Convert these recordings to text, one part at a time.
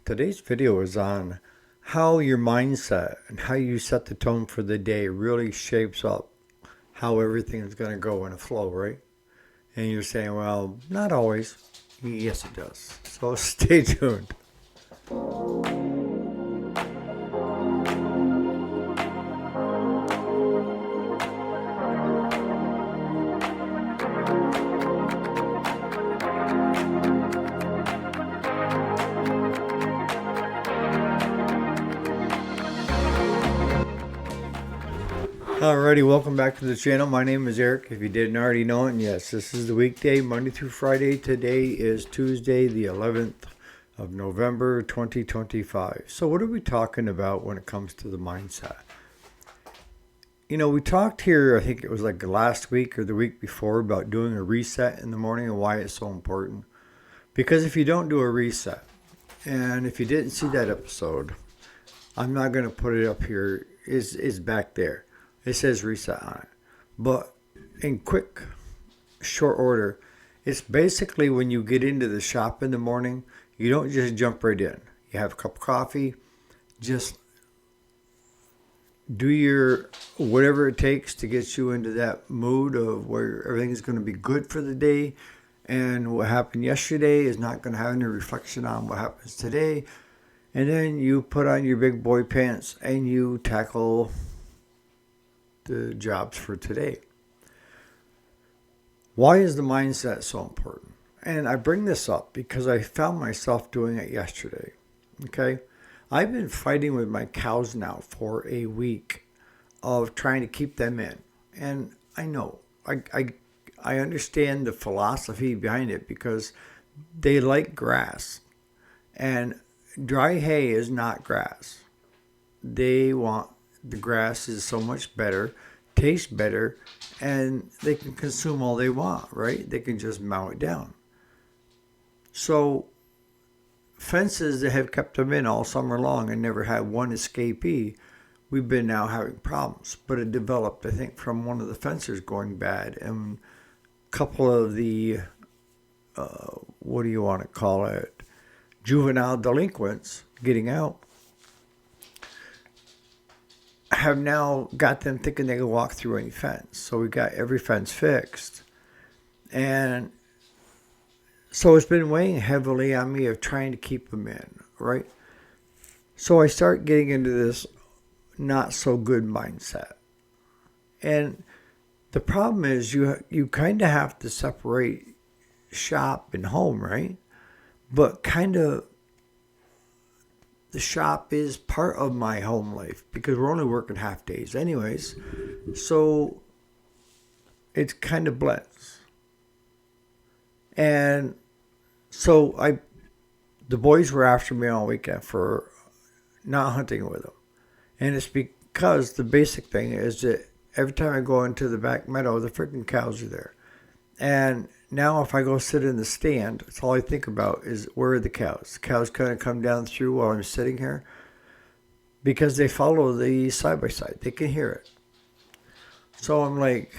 Today's video is on how your mindset and how you set the tone for the day really shapes up how everything is going to go in a flow, right? And you're saying, well, not always. Yes, it does. So stay tuned. Alrighty, welcome back to the channel. My name is Eric. If you didn't already know it, and yes, this is the weekday, Monday through Friday. Today is Tuesday, the 11th of November, 2025. So what are we talking about when it comes to the mindset? You know, we talked here, I think it was like last week or the week before, about doing a reset in the morning and why it's so important. Because if you don't do a reset, and if you didn't see that episode, I'm not going to put it up here, is back there. It says reset on it. But in quick, short order, it's basically when you get into the shop in the morning, you don't just jump right in. You have a cup of coffee, just do your whatever it takes to get you into that mood of where everything's going to be good for the day. And what happened yesterday is not going to have any reflection on what happens today. And then you put on your big boy pants and you tackle the jobs for today. Why is the mindset so important? And I bring this up because I found myself doing it yesterday. Okay? I've been fighting with my cows now for a week of trying to keep them in. And I know, I understand the philosophy behind it because they like grass. And dry hay is not grass. They want the grass is so much better, tastes better, and they can consume all they want, right? They can just mow it down. So fences that have kept them in all summer long and never had one escapee, we've been now having problems. But it developed, I think, from one of the fencers going bad and a couple of the, what do you want to call it, juvenile delinquents getting out. Have now got them thinking they can walk through any fence. So we got every fence fixed. And so it's been weighing heavily on me of trying to keep them in, right? So I start getting into this not so good mindset. And the problem is you kind of have to separate shop and home, right? But kind of the shop is part of my home life because we're only working half days anyways. So it kind of blends. And so the boys were after me all weekend for not hunting with them. And it's because the basic thing is that every time I go into the back meadow, the freaking cows are there. And now if I go sit in the stand, that's all I think about is where are the cows? The cows kind of come down through while I'm sitting here because they follow the side-by-side. They can hear it. So I'm like,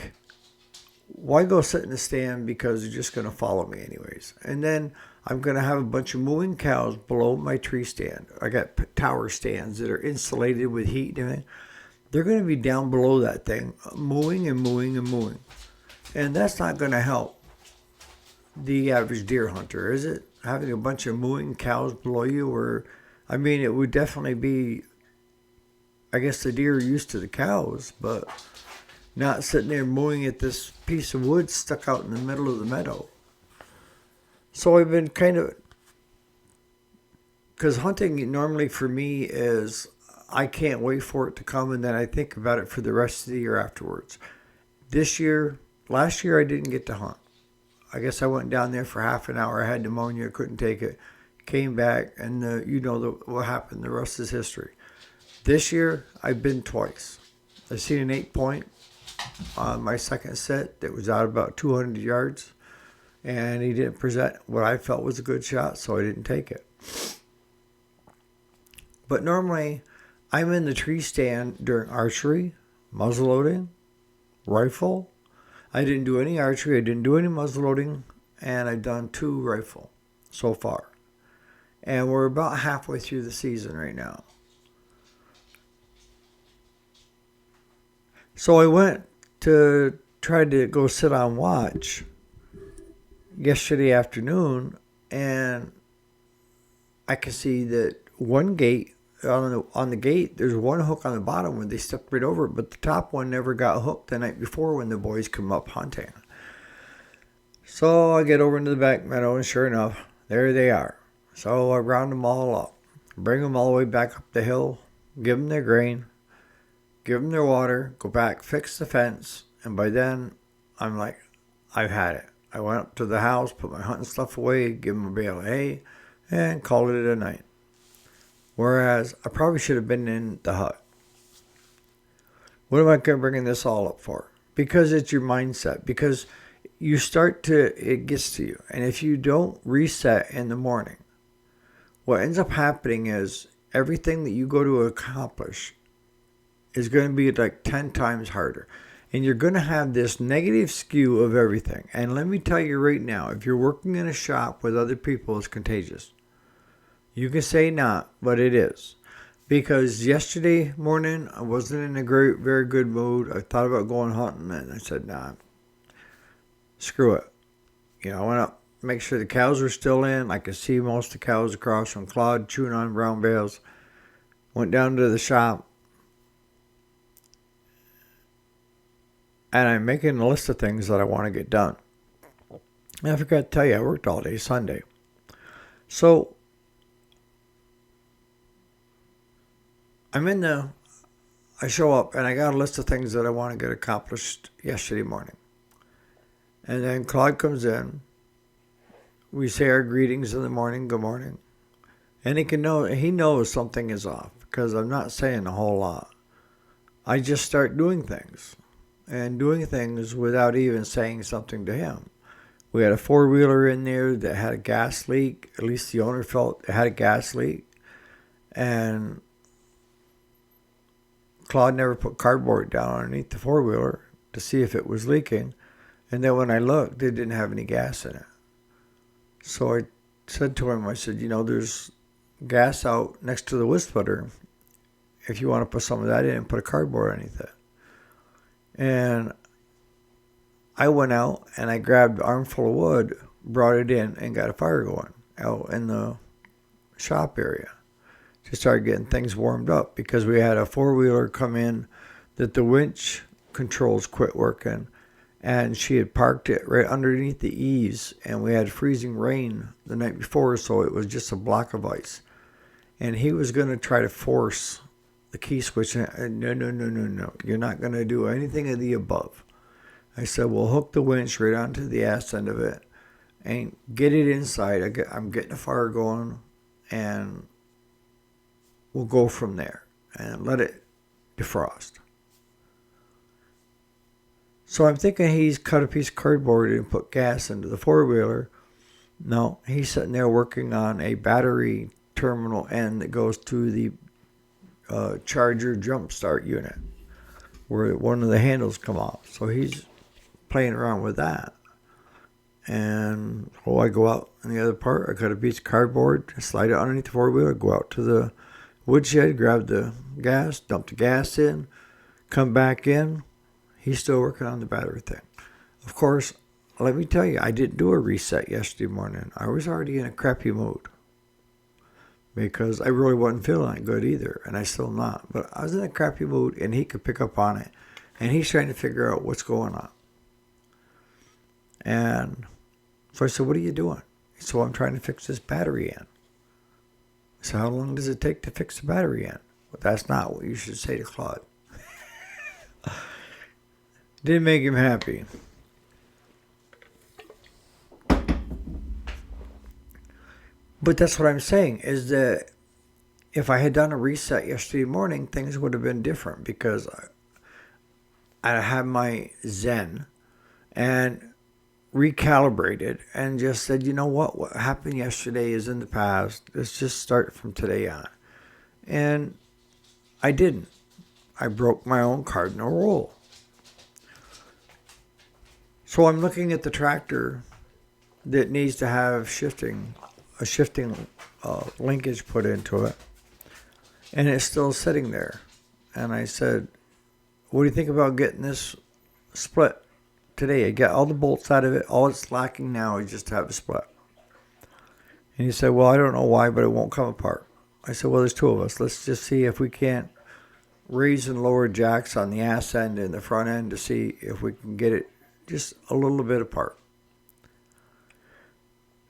why go sit in the stand because they're just going to follow me anyways? And then I'm going to have a bunch of mooing cows below my tree stand. I got tower stands that are insulated with heat and everything. They're going to be down below that thing, mooing and mooing and mooing. And that's not going to help the average deer hunter, is it? Having a bunch of mooing cows below you, or, I mean, it would definitely be, I guess the deer are used to the cows, but not sitting there mooing at this piece of wood stuck out in the middle of the meadow. So I've been kind of, because hunting normally for me is, I can't wait for it to come, and then I think about it for the rest of the year afterwards. Last year I didn't get to hunt. I guess I went down there for half an hour. I had pneumonia, couldn't take it. Came back, and what happened. The rest is history. This year, I've been twice. I seen an 8-point on my second set that was out about 200 yards, and he didn't present what I felt was a good shot, so I didn't take it. But normally, I'm in the tree stand during archery, muzzleloading, rifle. I didn't do any archery. I didn't do any muzzleloading. And I've done 2 rifle so far. And we're about halfway through the season right now. So I went to try to go sit on watch yesterday afternoon, and I could see that one gate on the gate, there's one hook on the bottom where they stepped right over it, but the top one never got hooked the night before when the boys come up hunting. So I get over into the back meadow, and sure enough, there they are. So I round them all up, bring them all the way back up the hill, give them their grain, give them their water, go back, fix the fence, and by then, I'm like, I've had it. I went up to the house, put my hunting stuff away, give them a bale of hay, and called it a night. Whereas, I probably should have been in the hut. What am I bringing this all up for? Because it's your mindset. Because you start to, it gets to you. And if you don't reset in the morning, what ends up happening is everything that you go to accomplish is going to be like 10 times harder. And you're going to have this negative skew of everything. And let me tell you right now, if you're working in a shop with other people, it's contagious. You can say not, but it is. Because yesterday morning, I wasn't in a very good mood. I thought about going hunting, and I said, nah, screw it. I went up, make sure the cows were still in. I could see most of the cows across from Claude chewing on brown bales. Went down to the shop. And I'm making a list of things that I want to get done. And I forgot to tell you, I worked all day Sunday. So, I show up and I got a list of things that I want to get accomplished yesterday morning. And then Claude comes in. We say our greetings in the morning, good morning. And he knows something is off because I'm not saying a whole lot. I just start doing things. And doing things without even saying something to him. We had a four-wheeler in there that had a gas leak. At least the owner felt it had a gas leak. And Claude never put cardboard down underneath the four-wheeler to see if it was leaking. And then when I looked, it didn't have any gas in it. So I said to him, I said, there's gas out next to the wood splitter. If you want to put some of that in and put a cardboard underneath it. And I went out and I grabbed an armful of wood, brought it in, and got a fire going out in the shop area. To start getting things warmed up because we had a four-wheeler come in that the winch controls quit working, and she had parked it right underneath the eaves, and we had freezing rain the night before, so it was just a block of ice. And he was going to try to force the key switch. No. You're not going to do anything of the above. I said, we'll hook the winch right onto the ass end of it and get it inside. I'm getting a fire going, and we'll go from there and let it defrost. So I'm thinking he's cut a piece of cardboard and put gas into the four-wheeler. No, he's sitting there working on a battery terminal end that goes to the charger jump start unit where one of the handles come off. So he's playing around with that. And I go out in the other part. I cut a piece of cardboard, slide it underneath the four-wheeler, go out to the woodshed, grab the gas, dump the gas in, come back in. He's still working on the battery thing. Of course, let me tell you, I didn't do a reset yesterday morning. I was already in a crappy mood because I really wasn't feeling that good either, and I still not. But I was in a crappy mood, and he could pick up on it, and he's trying to figure out what's going on. And so I said, what are you doing? So I'm trying to fix this battery in. So how long does it take to fix the battery in? Well, that's not what you should say to Claude. Didn't make him happy. But that's what I'm saying, is that if I had done a reset yesterday morning, things would have been different because I had my Zen and recalibrated and just said, you know what happened yesterday is in the past. Let's just start from today on. And I didn't. I broke my own cardinal rule. So I'm looking at the tractor that needs to have shifting a shifting linkage put into it, and it's still sitting there. And I said, what do you think about getting this split today? I got all the bolts out of it. All it's lacking now is just to have a split. And he said, well, I don't know why, but it won't come apart. I said, well, there's two of us. Let's just see if we can't raise and lower jacks on the ass end and the front end to see if we can get it just a little bit apart.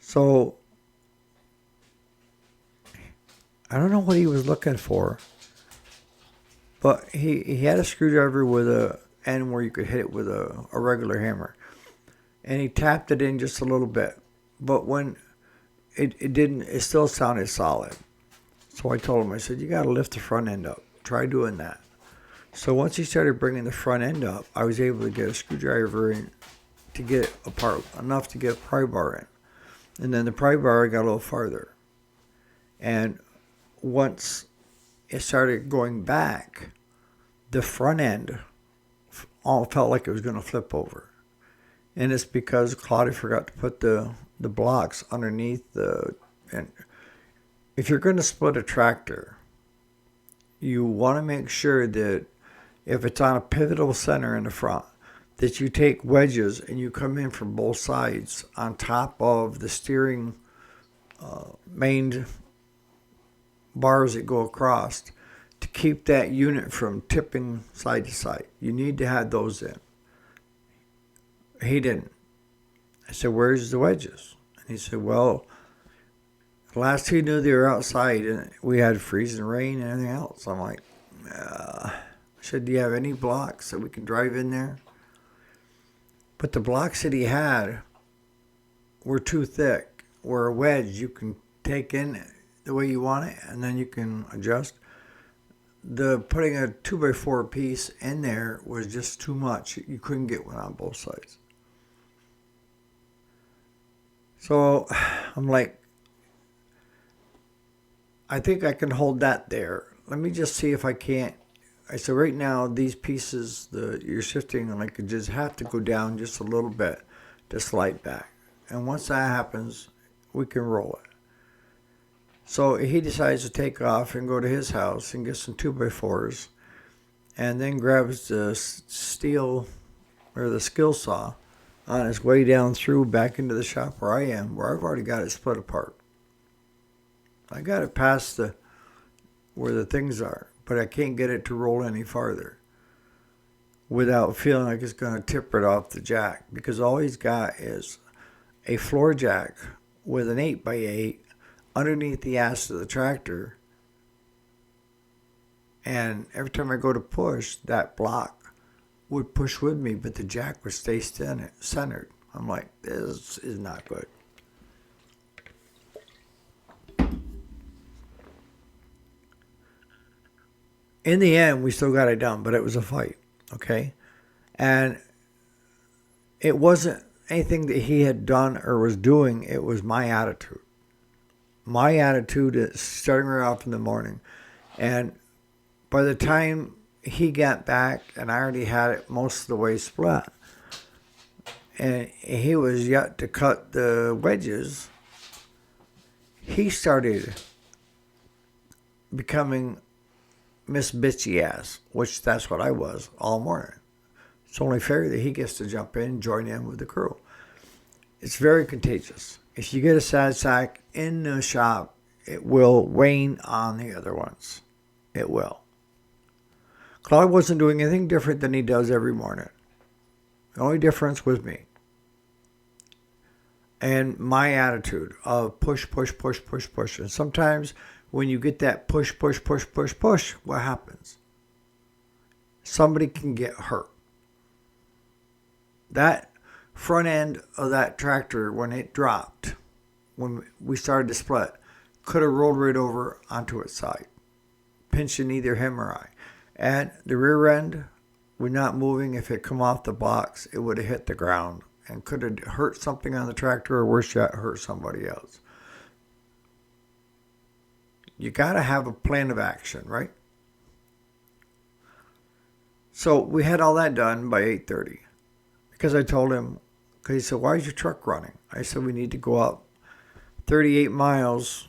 So I don't know what he was looking for, but he had a screwdriver with a end where you could hit it with a regular hammer. And he tapped it in just a little bit. But when it still sounded solid. So I told him, I said, you got to lift the front end up. Try doing that. So once he started bringing the front end up, I was able to get a screwdriver in to get it apart, enough to get a pry bar in. And then the pry bar got a little farther. And once it started going back, the front end all felt like it was going to flip over. And it's because Claudia forgot to put the blocks underneath and if you're going to split a tractor, you want to make sure that if it's on a pivotal center in the front, that you take wedges and you come in from both sides on top of the steering main bars that go across to keep that unit from tipping side to side. You need to have those in. He didn't. I said, where's the wedges? And he said, well, last he knew they were outside and we had freezing rain and everything else. I'm like, I said, do you have any blocks that we can drive in there? But the blocks that he had were too thick. Where a wedge you can take in the way you want it and then you can adjust. Putting a 2x4 piece in there was just too much. You couldn't get one on both sides. So I'm like, I think I can hold that there. Let me just see if I can't. I said, right now, these pieces, you're shifting, and I could just have to go down just a little bit to slide back. And once that happens, we can roll it. So he decides to take off and go to his house and get some 2x4s, and then grabs the steel or the skill saw on his way down through back into the shop where I am, where I've already got it split apart. I got it past where the things are, but I can't get it to roll any farther without feeling like it's going to tip it off the jack, because all he's got is a floor jack with an 8x8 underneath the ass of the tractor, and every time I go to push, that block would push with me, but the jack would stay centered. I'm like, this is not good. In the end, we still got it done, but it was a fight, okay? And it wasn't anything that he had done or was doing. It was my attitude. My attitude is starting right off in the morning. And by the time he got back, and I already had it most of the way split, and he was yet to cut the wedges, he started becoming Miss Bitchy Ass, which that's what I was all morning. It's only fair that he gets to jump in and join in with the crew. It's very contagious. If you get a sad sack in the shop, it will wane on the other ones. It will. Claude wasn't doing anything different than he does every morning. The only difference was me. And my attitude of push, push, push, push, push. And sometimes when you get that push, push, push, push, push, what happens? Somebody can get hurt. That front end of that tractor, when it dropped, when we started to split, could have rolled right over onto its side, pinching either him or I. And the rear end, we're not moving. If it come off the box, it would have hit the ground and could have hurt something on the tractor, or worse yet, hurt somebody else. You got to have a plan of action, right? So we had all that done by 8:30, because I told him, because he said, why is your truck running? I said, we need to go up 38 miles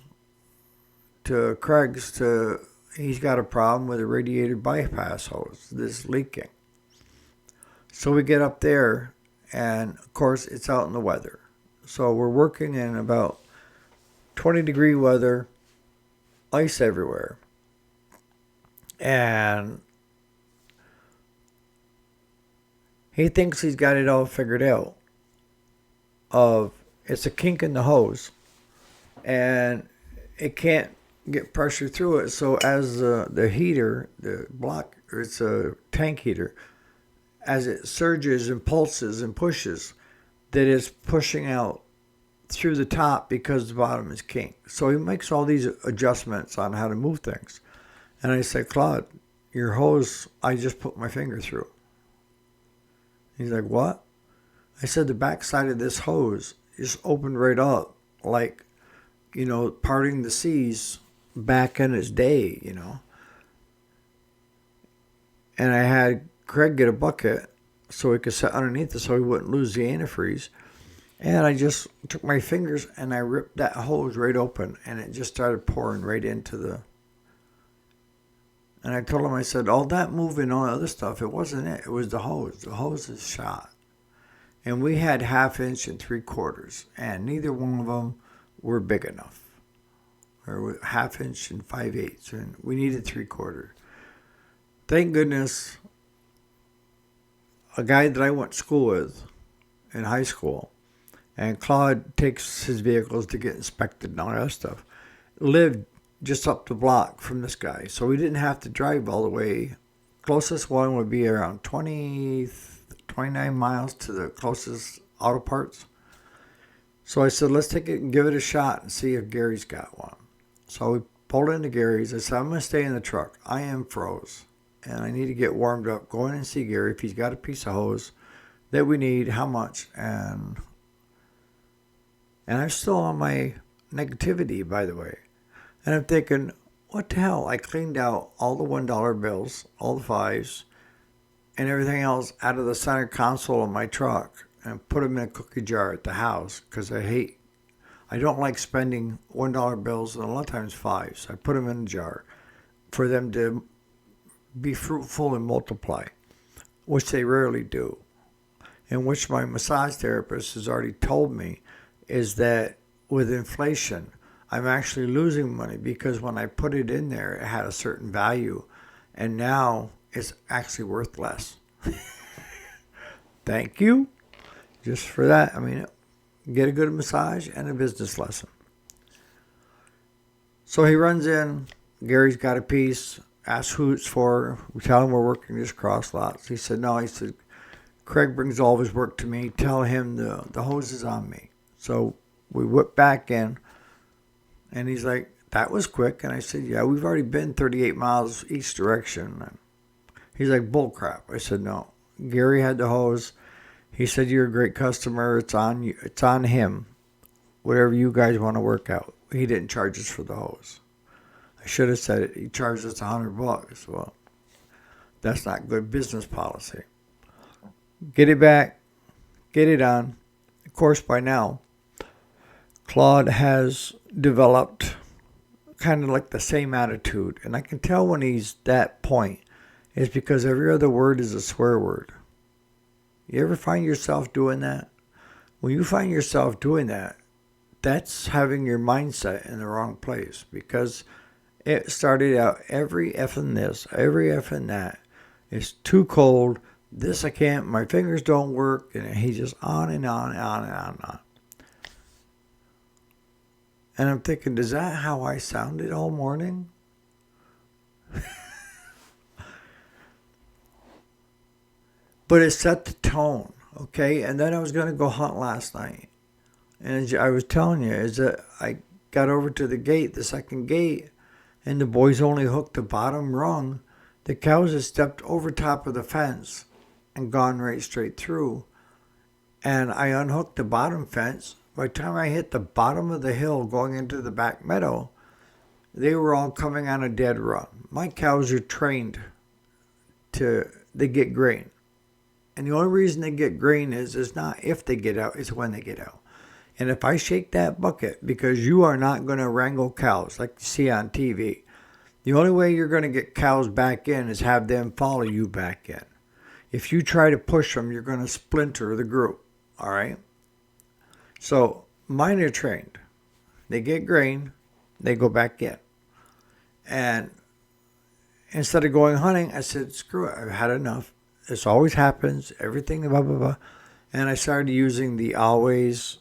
to Craig's to he's got a problem with a radiator bypass hose that's leaking. So we get up there, and of course it's out in the weather. So we're working in about 20-degree weather, ice everywhere. And he thinks he's got it all figured out. It's a kink in the hose, and it can't get pressure through it. So as the heater, the block, or it's a tank heater, as it surges and pulses and pushes, that is pushing out through the top because the bottom is kink. So he makes all these adjustments on how to move things. And I say, Claude, your hose, I just put my finger through. He's like, what? I said, the back side of this hose just opened right up, like, parting the seas back in its day, And I had Craig get a bucket so he could sit underneath it so he wouldn't lose the antifreeze. And I just took my fingers and I ripped that hose right open, and it just started pouring right into the... And I told him, I said, all that moving, all the other stuff, it wasn't it. It was the hose. The hose is shot. And we had 1/2 inch and 3/4, and neither one of them were big enough. Or 1/2 inch and 5/8, and we needed 3/4. Thank goodness a guy that I went to school with in high school, and Claude takes his vehicles to get inspected and all that stuff, lived just up the block from this guy. So we didn't have to drive all the way. Closest one would be around 29 miles to the closest auto parts. So I said, let's take it and give it a shot and see if Gary's got one. So we pulled into Gary's. I said, I'm going to stay in the truck. I am froze, and I need to get warmed up. Go in and see Gary if he's got a piece of hose that we need, how much. And I'm still on my negativity, by the way. And I'm thinking, what the hell? I cleaned out all the $1 bills, all the 5s, and everything else out of the center console of my truck and put them in a cookie jar at the house because I don't like spending $1 bills and a lot of times 5s. I put them in a jar for them to be fruitful and multiply, which they rarely do. And which my massage therapist has already told me is that with inflation, I'm actually losing money because when I put it in there, it had a certain value, and now it's actually worth less. Thank you. Just for that, get a good massage and a business lesson. So he runs in. Gary's got a piece. Asks who it's for. We tell him we're working just cross lots. He said, no. He said, Craig brings all of his work to me. Tell him the hose is on me. So we whip back in. And he's like, that was quick. And I said, yeah, we've already been 38 miles each direction. And he's like, bull crap. I said, no. Gary had the hose. He said, you're a great customer. It's on you. It's on him. Whatever you guys want to work out. He didn't charge us for the hose. I should have said it. He charged us $100. Well, that's not good business policy. Get it back. Get it on. Of course, by now, Claude has developed kind of like the same attitude. And I can tell when he's that point is because every other word is a swear word. You ever find yourself doing that? When you find yourself doing that, that's having your mindset in the wrong place, because it started out every effing this, every effing that. It's too cold. This I can't. My fingers don't work. And he's just on and on and on and on and on. And I'm thinking, is that how I sounded all morning? But it set the tone, okay? And then I was going to go hunt last night. And as I was telling you, is that I got over to the gate, the second gate, and the boys only hooked the bottom rung. The cows had stepped over top of the fence and gone right straight through. And I unhooked the bottom fence. By the time I hit the bottom of the hill going into the back meadow, they were all coming on a dead run. My cows are trained they get grain. And the only reason they get grain is not if they get out, it's when they get out. And if I shake that bucket, because you are not going to wrangle cows like you see on TV, the only way you're going to get cows back in is have them follow you back in. If you try to push them, you're going to splinter the group. All right? So mine are trained. They get grain, they go back in. And instead of going hunting, I said, screw it, I've had enough. This always happens, everything, blah, blah, blah. And I started using the always,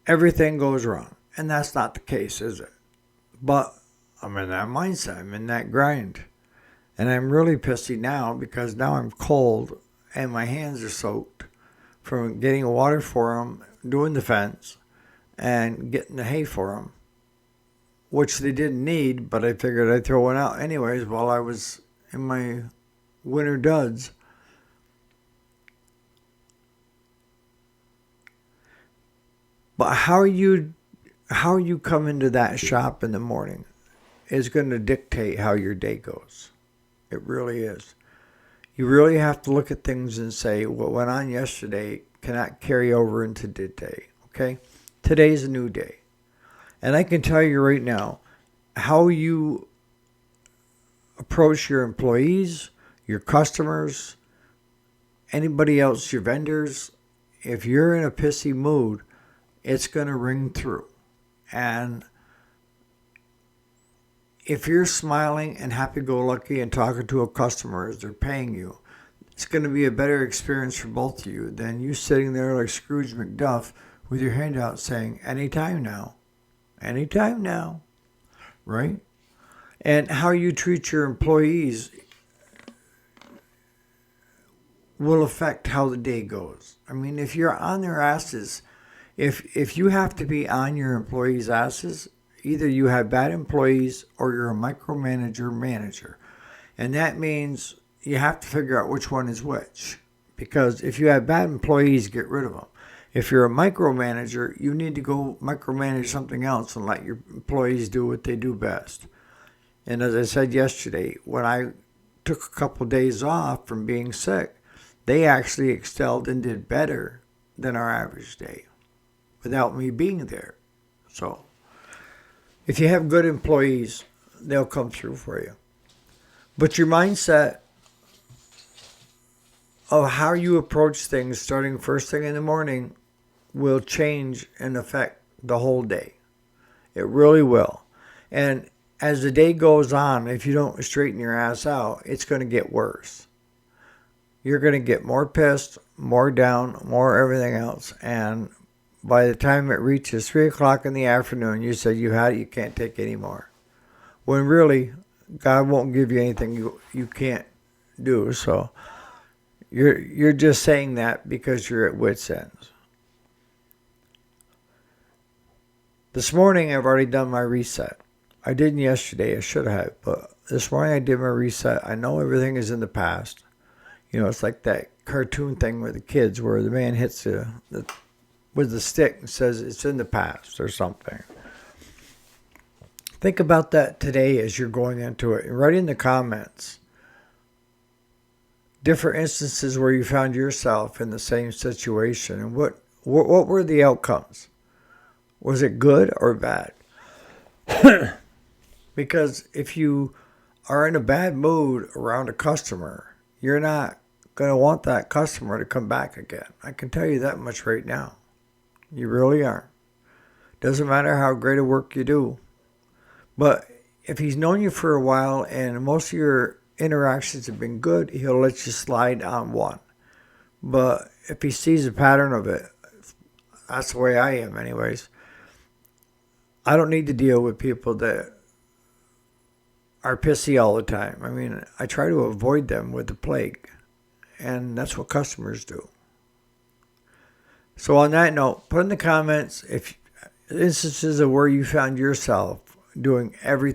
everything goes wrong. And that's not the case, is it? But I'm in that mindset, I'm in that grind. And I'm really pissy now because now I'm cold and my hands are soaked from getting water for them, doing the fence, and getting the hay for them, which they didn't need, but I figured I'd throw one out anyways while I was in my winter duds. But how you come into that shop in the morning is going to dictate how your day goes. It really is. You really have to look at things and say, what went on yesterday cannot carry over into today. Okay? Today's a new day. And I can tell you right now, how you approach your employees, your customers, anybody else, your vendors, if you're in a pissy mood, it's going to ring through. And if you're smiling and happy-go-lucky and talking to a customer as they're paying you, it's going to be a better experience for both of you than you sitting there like Scrooge McDuck with your hand out saying, anytime now, right? And how you treat your employees will affect how the day goes. I mean, if you're on their asses, if you have to be on your employees' asses, either you have bad employees or you're a micromanager manager. And that means you have to figure out which one is which. Because if you have bad employees, get rid of them. If you're a micromanager, you need to go micromanage something else and let your employees do what they do best. And as I said yesterday, when I took a couple of days off from being sick, they actually excelled and did better than our average day without me being there. So if you have good employees, they'll come through for you. But your mindset of how you approach things starting first thing in the morning will change and affect the whole day. It really will. And as the day goes on, if you don't straighten your ass out, it's going to get worse. You're going to get more pissed, more down, more everything else. And by the time it reaches 3 o'clock in the afternoon, you say you had it, you can't take any more. When really, God won't give you anything you can't do. So you're just saying that because you're at wit's ends. This morning, I've already done my reset. I didn't yesterday. I should have. But this morning, I did my reset. I know everything is in the past. You know, it's like that cartoon thing with the kids where the man hits with the stick and says it's in the past or something. Think about that today as you're going into it. And write in the comments different instances where you found yourself in the same situation. And what were the outcomes? Was it good or bad? Because if you are in a bad mood around a customer, you're not going to want that customer to come back again. I can tell you that much right now. You really aren't. Doesn't matter how great a work you do. But if he's known you for a while and most of your interactions have been good, he'll let you slide on one. But if he sees a pattern of it, that's the way I am anyways. I don't need to deal with people that are pissy all the time. I mean, I try to avoid them with the plague. And that's what customers do. So on that note, put in the comments if instances of where you found yourself doing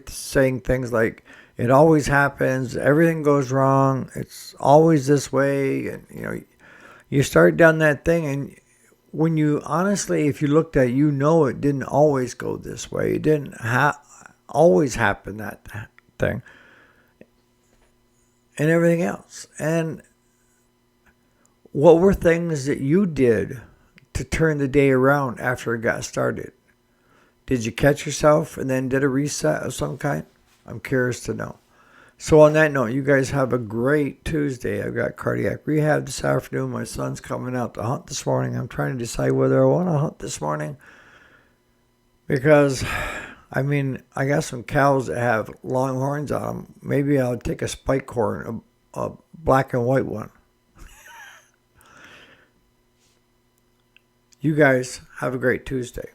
saying things like, it always happens, everything goes wrong, it's always this way. And, you know, you start down that thing and when you honestly, if you looked at it, you know it didn't always go this way. It didn't always happen, that thing. And everything else. And what were things that you did to turn the day around after it got started? Did you catch yourself and then did a reset of some kind? I'm curious to know. So on that note, you guys have a great Tuesday. I've got cardiac rehab this afternoon. My son's coming out to hunt this morning. I'm trying to decide whether I want to hunt this morning because, I got some cows that have long horns on them. Maybe I'll take a spike horn, a black and white one. You guys have a great Tuesday.